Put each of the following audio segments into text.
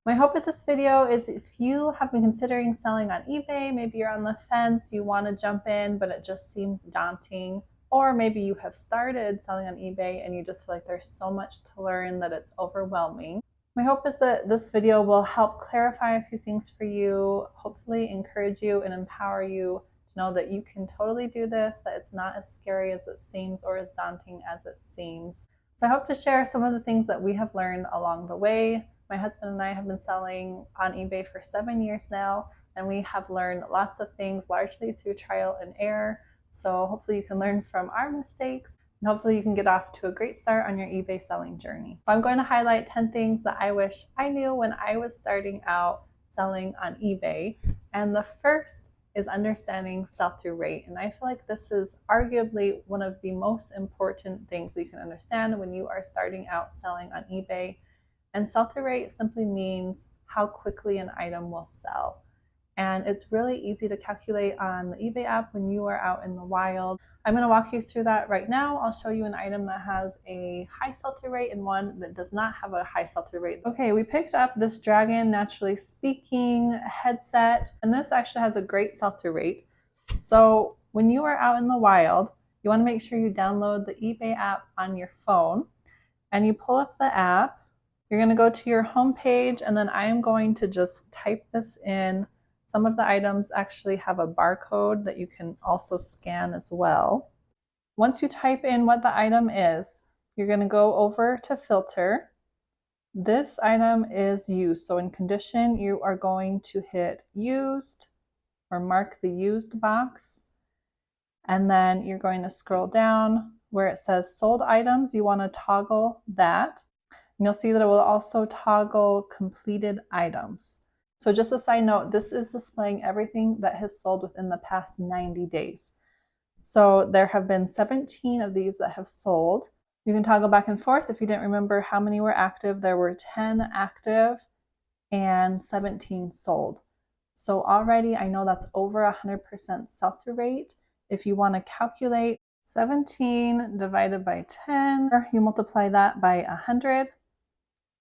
My hope with this video is if you have been considering selling on eBay, maybe you're on the fence, you want to jump in, but it just seems daunting, or maybe you have started selling on eBay and you just feel like there's so much to learn that it's overwhelming. My hope is that this video will help clarify a few things for you, hopefully encourage you and empower you to know that you can totally do this, that it's not as scary as it seems or as daunting as it seems. So I hope to share some of the things that we have learned along the way. My husband and I have been selling on eBay for 7 years now, and we have learned lots of things largely through trial and error. So hopefully you can learn from our mistakes, and hopefully you can get off to a great start on your eBay selling journey. So I'm going to highlight 10 things that I wish I knew when I was starting out selling on eBay. And the first is understanding sell-through rate. And I feel like this is arguably one of the most important things you can understand when you are starting out selling on eBay. And sell-through rate simply means how quickly an item will sell. And it's really easy to calculate on the eBay app when you are out in the wild. I'm going to walk you through that right now. I'll show you an item that has a high sell-through rate and one that does not have a high sell-through rate. Okay, we picked up this Dragon Naturally Speaking headset, and this actually has a great sell-through rate. So when you are out in the wild, you want to make sure you download the eBay app on your phone, and you pull up the app. You're going to go to your home page, and then I am going to just type this in. Some of the items actually have a barcode that you can also scan as well. Once you type in what the item is, you're going to go over to filter. This item is used. So in condition, you are going to hit used or mark the used box. And then you're going to scroll down where it says sold items. You want to toggle that. And you'll see that it will also toggle completed items. So just a side note, this is displaying everything that has sold within the past 90 days. So there have been 17 of these that have sold. You can toggle back and forth. If you didn't remember how many were active, there were 10 active and 17 sold. So already I know that's over 100% sell-through rate. If you want to calculate 17 divided by 10, you multiply that by 100.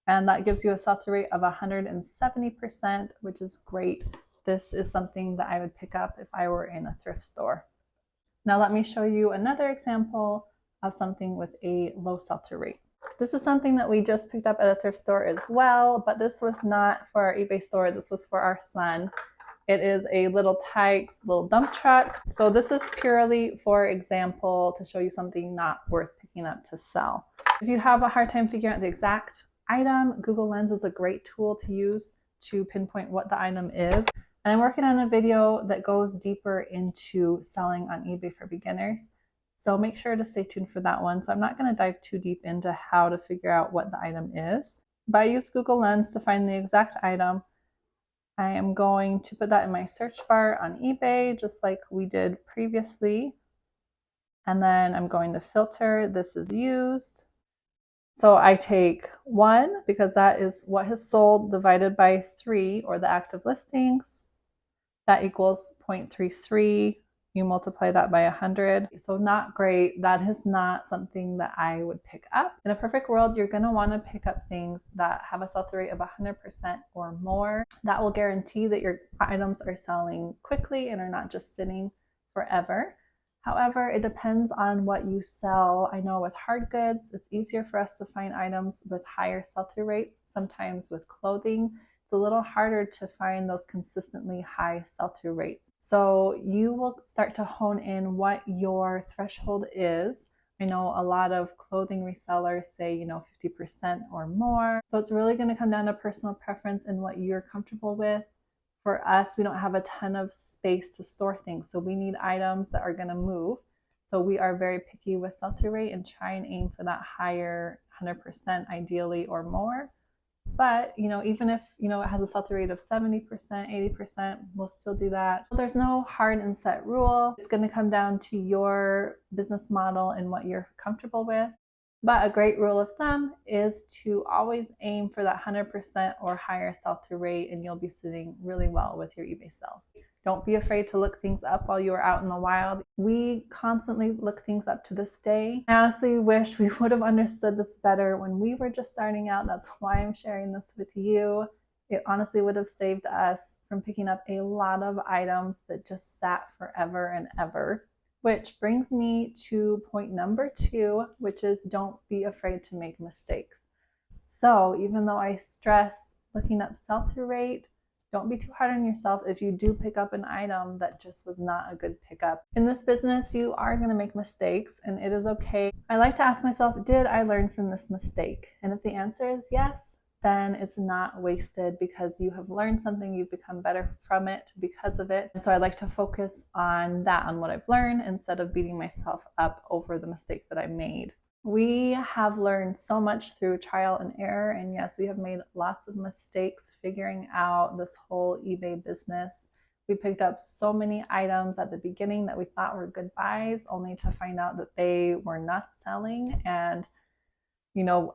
And that gives you a sell-through rate of 170%, which is great. This is something that I would pick up if I were in a thrift store. Now let me show you another example of something with a low sell-through rate. This is something that we just picked up at a thrift store as well, but this was not for our eBay store. This was for our son. It is a Little Tikes little dump truck. So this is purely for example to show you something not worth picking up to sell. If you have a hard time figuring out the exact item, Google Lens is a great tool to use to pinpoint what the item is. And I'm working on a video that goes deeper into selling on eBay for beginners. So make sure to stay tuned for that one. So I'm not going to dive too deep into how to figure out what the item is, but I use Google Lens to find the exact item. I am going to put that in my search bar on eBay, just like we did previously. And then I'm going to filter, this is used. So I take 1 because that is what has sold divided by 3, or the active listings. That equals 0.33. You multiply that by 100. So not great. That is not something that I would pick up. In a perfect world, you're going to want to pick up things that have a sell-through rate of 100% or more. That will guarantee that your items are selling quickly and are not just sitting forever. However, it depends on what you sell. I know with hard goods, it's easier for us to find items with higher sell-through rates. Sometimes with clothing, it's a little harder to find those consistently high sell-through rates. So you will start to hone in what your threshold is. I know a lot of clothing resellers say, 50% or more. So it's really going to come down to personal preference and what you're comfortable with. For us, we don't have a ton of space to store things, so we need items that are going to move. So we are very picky with sell-through rate and try and aim for that higher 100% ideally or more. But, even if, it has a sell-through rate of 70%, 80%, we'll still do that. So there's no hard and set rule. It's going to come down to your business model and what you're comfortable with. But a great rule of thumb is to always aim for that 100% or higher sell-through rate, and you'll be sitting really well with your eBay sales. Don't be afraid to look things up while you are out in the wild. We constantly look things up to this day. I honestly wish we would have understood this better when we were just starting out. That's why I'm sharing this with you. It honestly would have saved us from picking up a lot of items that just sat forever and ever. Which brings me to point number 2, which is don't be afraid to make mistakes. So even though I stress looking up sell-through rate, don't be too hard on yourself if you do pick up an item that just was not a good pickup. In this business, you are going to make mistakes, and it is okay. I like to ask myself, did I learn from this mistake? And if the answer is yes, then it's not wasted because you have learned something, you've become better from it because of it. And so I like to focus on that, on what I've learned, instead of beating myself up over the mistake that I made. We have learned so much through trial and error, and yes, we have made lots of mistakes figuring out this whole eBay business. We picked up so many items at the beginning that we thought were good buys, only to find out that they were not selling. And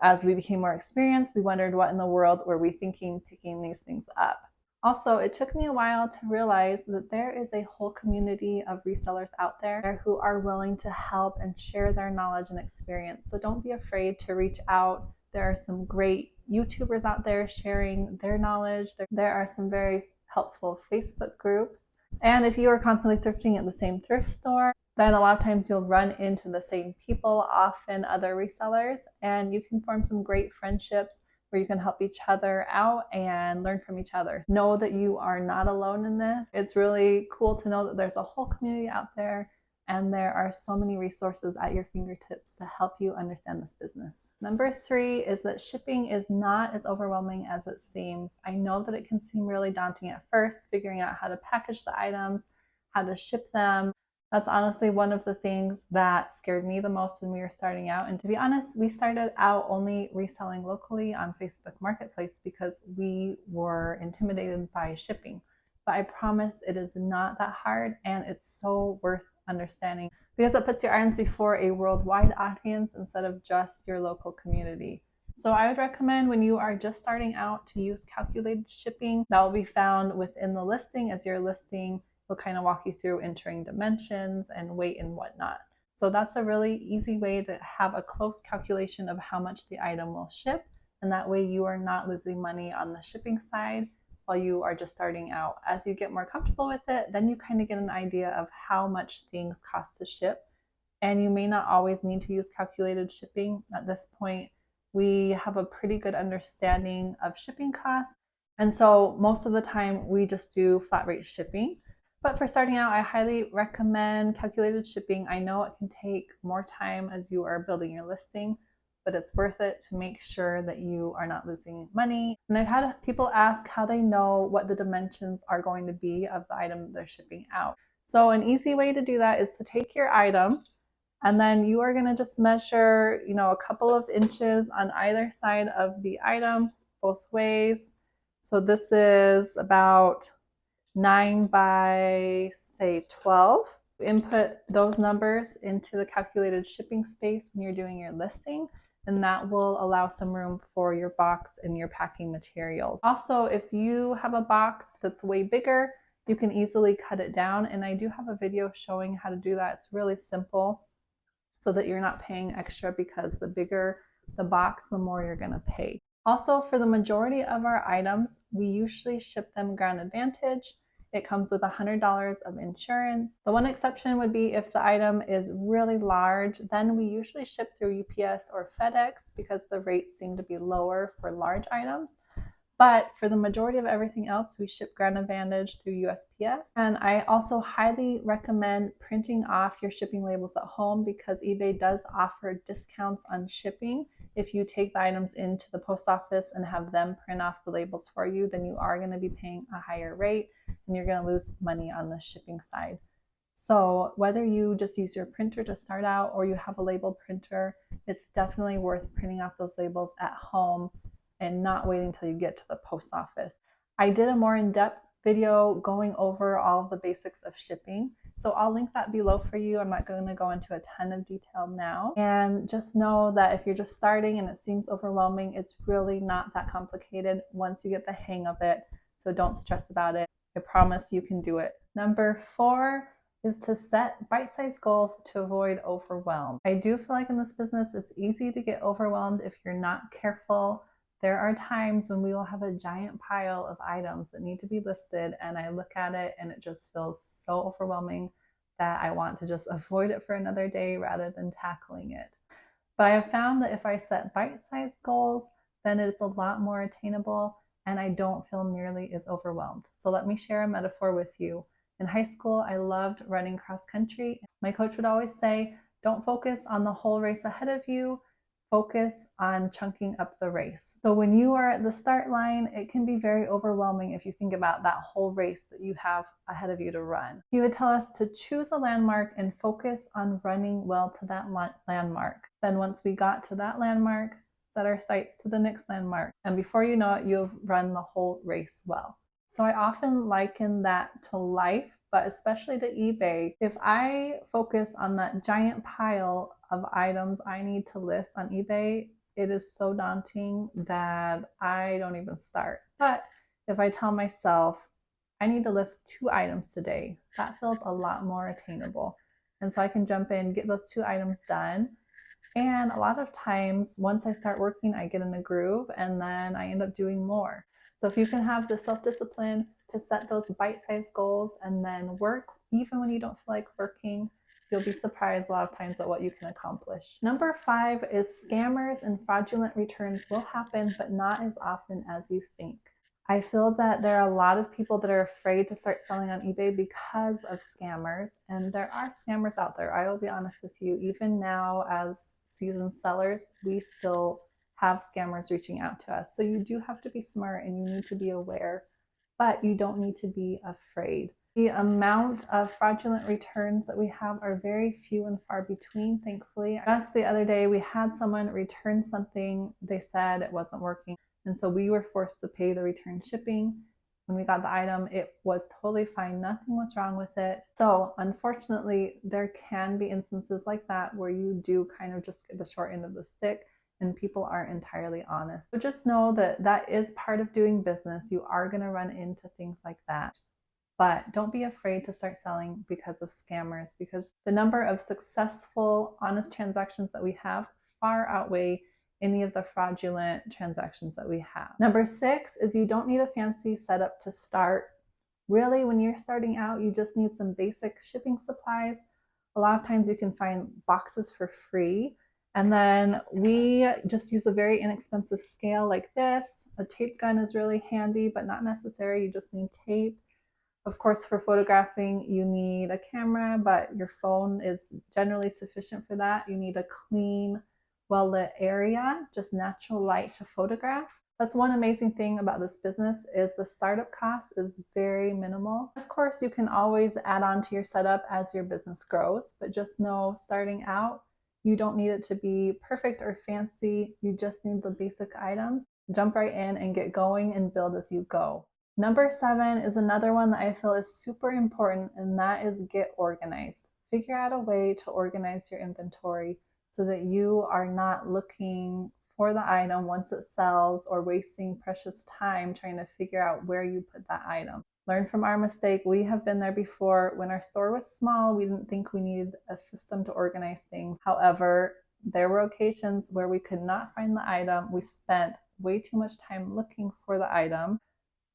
as we became more experienced, we wondered what in the world were we thinking picking these things up. Also, it took me a while to realize that there is a whole community of resellers out there who are willing to help and share their knowledge and experience. So don't be afraid to reach out. There are some great YouTubers out there sharing their knowledge. There are some very helpful Facebook groups. And if you are constantly thrifting at the same thrift store, then a lot of times you'll run into the same people, often other resellers, and you can form some great friendships where you can help each other out and learn from each other. Know that you are not alone in this. It's really cool to know that there's a whole community out there, and there are so many resources at your fingertips to help you understand this business. Number 3 is that shipping is not as overwhelming as it seems. I know that it can seem really daunting at first, figuring out how to package the items, how to ship them. That's honestly one of the things that scared me the most when we were starting out. And to be honest, we started out only reselling locally on Facebook Marketplace because we were intimidated by shipping. But I promise it is not that hard, and it's so worth understanding because it puts your items before a worldwide audience instead of just your local community. So I would recommend when you are just starting out to use calculated shipping. That will be found within the listing. As your listing will kind of walk you through entering dimensions and weight and whatnot. So that's a really easy way to have a close calculation of how much the item will ship. And that way you are not losing money on the shipping side while you are just starting out. As you get more comfortable with it, then you kind of get an idea of how much things cost to ship. And you may not always need to use calculated shipping. At this point, we have a pretty good understanding of shipping costs. And so most of the time we just do flat rate shipping. But for starting out, I highly recommend calculated shipping. I know it can take more time as you are building your listing, but it's worth it to make sure that you are not losing money. And I've had people ask how they know what the dimensions are going to be of the item that they're shipping out. So an easy way to do that is to take your item, and then you are going to just measure, a couple of inches on either side of the item, both ways. So this is about 9 by say 12. Input those numbers into the calculated shipping space when you're doing your listing, and that will allow some room for your box and your packing materials. Also, if you have a box that's way bigger, you can easily cut it down, and I do have a video showing how to do that. It's really simple, so that you're not paying extra, because the bigger the box, the more you're going to pay. Also, for the majority of our items, we usually ship them Ground Advantage. It comes with $100 of insurance. The one exception would be if the item is really large, then we usually ship through UPS or FedEx because the rates seem to be lower for large items. But for the majority of everything else, we ship Ground Advantage through USPS. And I also highly recommend printing off your shipping labels at home, because eBay does offer discounts on shipping. If you take the items into the post office and have them print off the labels for you, then you are going to be paying a higher rate and you're going to lose money on the shipping side. So whether you just use your printer to start out or you have a label printer, it's definitely worth printing off those labels at home and not waiting until you get to the post office. I did a more in-depth video going over all of the basics of shipping, so I'll link that below for you. I'm not going to go into a ton of detail now. And just know that if you're just starting and it seems overwhelming, it's really not that complicated once you get the hang of it, so don't stress about it. I promise you can do it. Number 4 is to set bite-sized goals to avoid overwhelm. I do feel like in this business, it's easy to get overwhelmed if you're not careful There are times when we will have a giant pile of items that need to be listed, and I look at it and it just feels so overwhelming that I want to just avoid it for another day rather than tackling it. But I have found that if I set bite-sized goals, then it's a lot more attainable and I don't feel nearly as overwhelmed. So let me share a metaphor with you. In high school, I loved running cross country. My coach would always say, don't focus on the whole race ahead of you, focus on chunking up the race. So when you are at the start line, it can be very overwhelming if you think about that whole race that you have ahead of you to run. He would tell us to choose a landmark and focus on running well to that landmark. Then once we got to that landmark, set our sights to the next landmark. And before you know it, you've run the whole race well. So I often liken that to life, but especially to eBay. If I focus on that giant pile of items I need to list on eBay, it is so daunting that I don't even start. But if I tell myself, I need to list 2 items today, that feels a lot more attainable. And so I can jump in, get those 2 items done. And a lot of times, once I start working, I get in a groove and then I end up doing more. So if you can have the self-discipline to set those bite-sized goals and then work even when you don't feel like working, you'll be surprised a lot of times at what you can accomplish. Number 5 is scammers and fraudulent returns will happen, but not as often as you think. I feel that there are a lot of people that are afraid to start selling on eBay because of scammers, and there are scammers out there. I will be honest with you, even now as seasoned sellers, we still have scammers reaching out to us. So you do have to be smart and you need to be aware, but you don't need to be afraid. The amount of fraudulent returns that we have are very few and far between, thankfully. Just the other day, we had someone return something. They said it wasn't working. And so we were forced to pay the return shipping. When we got the item, it was totally fine. Nothing was wrong with it. So unfortunately, there can be instances like that where you do kind of just get the short end of the stick and people aren't entirely honest. So just know that that is part of doing business. You are going to run into things like that. But don't be afraid to start selling because of scammers, because the number of successful, honest transactions that we have far outweigh any of the fraudulent transactions that we have. Number 6 is you don't need a fancy setup to start. Really, when you're starting out, you just need some basic shipping supplies. A lot of times you can find boxes for free. And then we just use a very inexpensive scale like this. A tape gun is really handy, but not necessary. You just need tape. Of course, for photographing, you need a camera, but your phone is generally sufficient for that. You need a clean, well-lit area, just natural light to photograph. That's one amazing thing about this business is the startup cost is very minimal. Of course, you can always add on to your setup as your business grows, but just know starting out, you don't need it to be perfect or fancy. You just need the basic items. Jump right in and get going and build as you go. Number 7 is another one that I feel is super important, and that is get organized. Figure out a way to organize your inventory so that you are not looking for the item once it sells or wasting precious time trying to figure out where you put that item. Learn from our mistake. We have been there before. When our store was small, we didn't think we needed a system to organize things. However, there were occasions where we could not find the item. We spent way too much time looking for the item.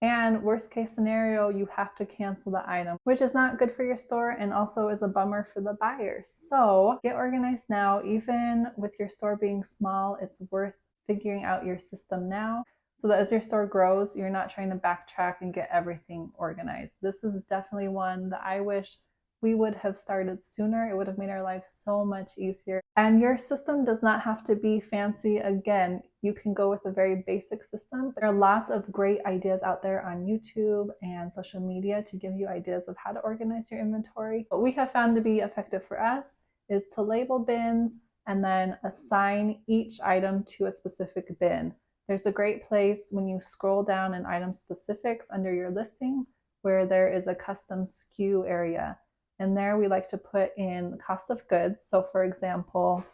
And worst case scenario, you have to cancel the item, which is not good for your store and also is a bummer for the buyers. So get organized now. Even with your store being small, it's worth figuring out your system now so that as your store grows, you're not trying to backtrack and get everything organized. This is definitely one that I wish we would have started sooner. It would have made our life so much easier. And your system does not have to be fancy. Again, you can go with a very basic system. There are lots of great ideas out there on YouTube and social media to give you ideas of how to organize your inventory. What we have found to be effective for us is to label bins and then assign each item to a specific bin. There's a great place when you scroll down in item specifics under your listing where there is a custom SKU area. And there we like to put in cost of goods. So for example,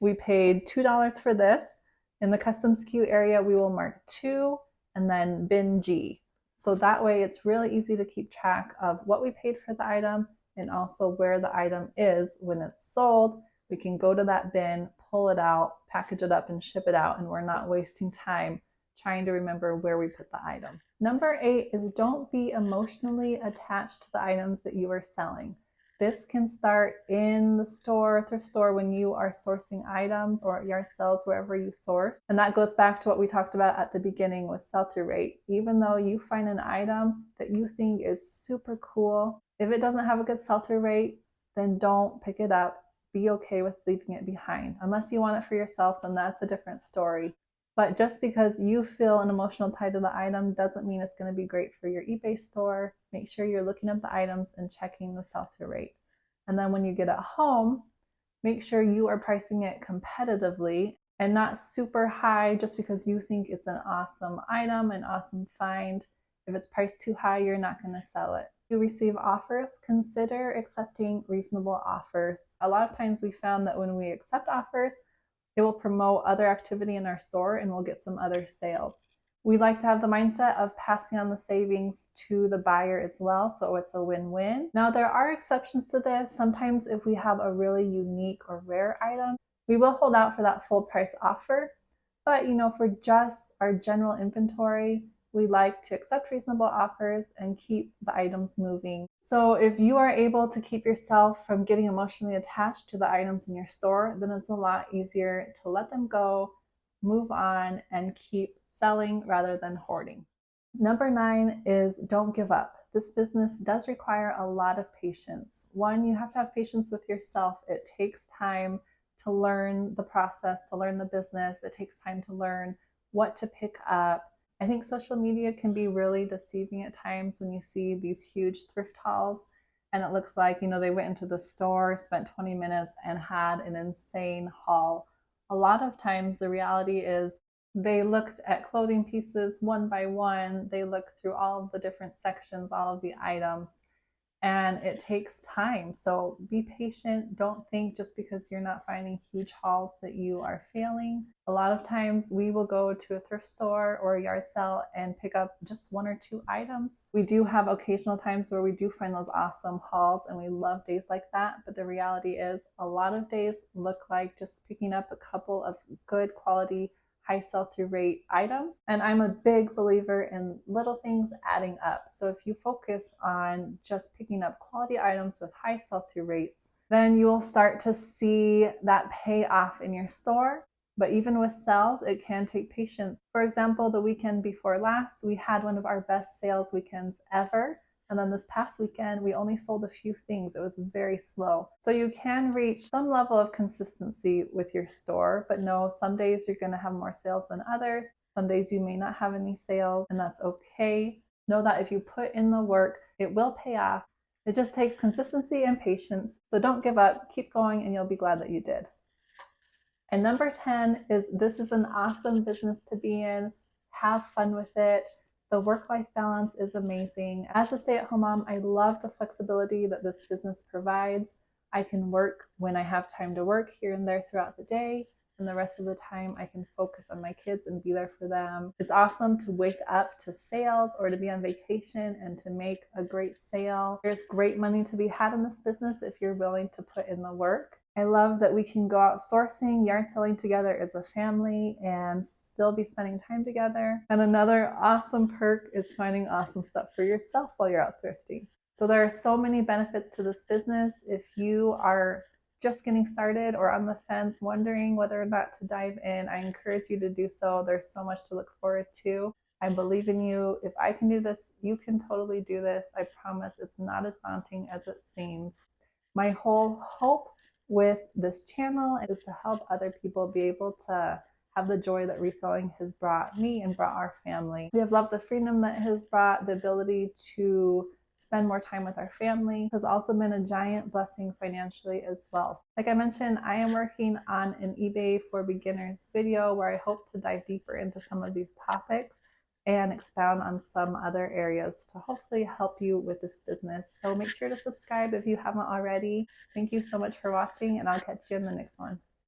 we paid $2 for this. In the custom SKU area, we will mark 2 and then bin G. So that way it's really easy to keep track of what we paid for the item and also where the item is when it's sold. We can go to that bin, pull it out, package it up and ship it out, and we're not wasting time trying to remember where we put the item. Number 8 is don't be emotionally attached to the items that you are selling. This can start in the store, thrift store, when you are sourcing items, or at yard sales, wherever you source. And that goes back to what we talked about at the beginning with sell-through rate. Even though you find an item that you think is super cool, if it doesn't have a good sell-through rate, then don't pick it up. Be okay with leaving it behind. Unless you want it for yourself, then that's a different story. But just because you feel an emotional tie to the item doesn't mean it's going to be great for your eBay store. Make sure you're looking up the items and checking the sell-through rate. And then when you get it home, make sure you are pricing it competitively and not super high just because you think it's an awesome item, an awesome find. If it's priced too high, you're not going to sell it. If you receive offers, consider accepting reasonable offers. A lot of times we found that when we accept offers, it will promote other activity in our store and we'll get some other sales. We like to have the mindset of passing on the savings to the buyer as well, so it's a win-win. Now, there are exceptions to this. Sometimes if we have a really unique or rare item, we will hold out for that full price offer. But for just our general inventory, we like to accept reasonable offers and keep the items moving. So if you are able to keep yourself from getting emotionally attached to the items in your store, then it's a lot easier to let them go, move on, and keep selling rather than hoarding. Number 9 is don't give up. This business does require a lot of patience. One, you have to have patience with yourself. It takes time to learn the process, to learn the business. It takes time to learn what to pick up. I think social media can be really deceiving at times when you see these huge thrift hauls and it looks like, they went into the store, spent 20 minutes and had an insane haul. A lot of times the reality is they looked at clothing pieces one by one. They looked through all of the different sections, all of the items, and it takes time. So be patient. Don't think just because you're not finding huge hauls that you are failing. A lot of times we will go to a thrift store or a yard sale and pick up just 1 or 2 items. We do have occasional times where we do find those awesome hauls and we love days like that. But the reality is a lot of days look like just picking up a couple of good quality, high sell-through rate items. And I'm a big believer in little things adding up. So if you focus on just picking up quality items with high sell-through rates, then you will start to see that pay off in your store. But even with sales, it can take patience. For example, the weekend before last, we had one of our best sales weekends ever. And then this past weekend, we only sold a few things. It was very slow. So you can reach some level of consistency with your store, but no, some days you're going to have more sales than others. Some days you may not have any sales, and that's okay. Know that if you put in the work, it will pay off. It just takes consistency and patience. So don't give up, keep going, and you'll be glad that you did. And number 10 is this is an awesome business to be in. Have fun with it. The work-life balance is amazing. As a stay-at-home mom, I love the flexibility that this business provides. I can work when I have time to work here and there throughout the day, and the rest of the time I can focus on my kids and be there for them. It's awesome to wake up to sales or to be on vacation and to make a great sale. There's great money to be had in this business if you're willing to put in the work. I love that we can go out sourcing, yard selling together as a family and still be spending time together. And another awesome perk is finding awesome stuff for yourself while you're out thrifting. So there are so many benefits to this business. If you are just getting started or on the fence wondering whether or not to dive in, I encourage you to do so. There's so much to look forward to. I believe in you. If I can do this, you can totally do this. I promise it's not as daunting as it seems. My whole hope with this channel is to help other people be able to have the joy that reselling has brought me and brought our family. We have loved the freedom that has brought, the ability to spend more time with our family. It has also been a giant blessing financially as well. Like I mentioned, I am working on an eBay for beginners video where I hope to dive deeper into some of these topics and expound on some other areas to hopefully help you with this business. So make sure to subscribe if you haven't already. Thank you so much for watching, and I'll catch you in the next one.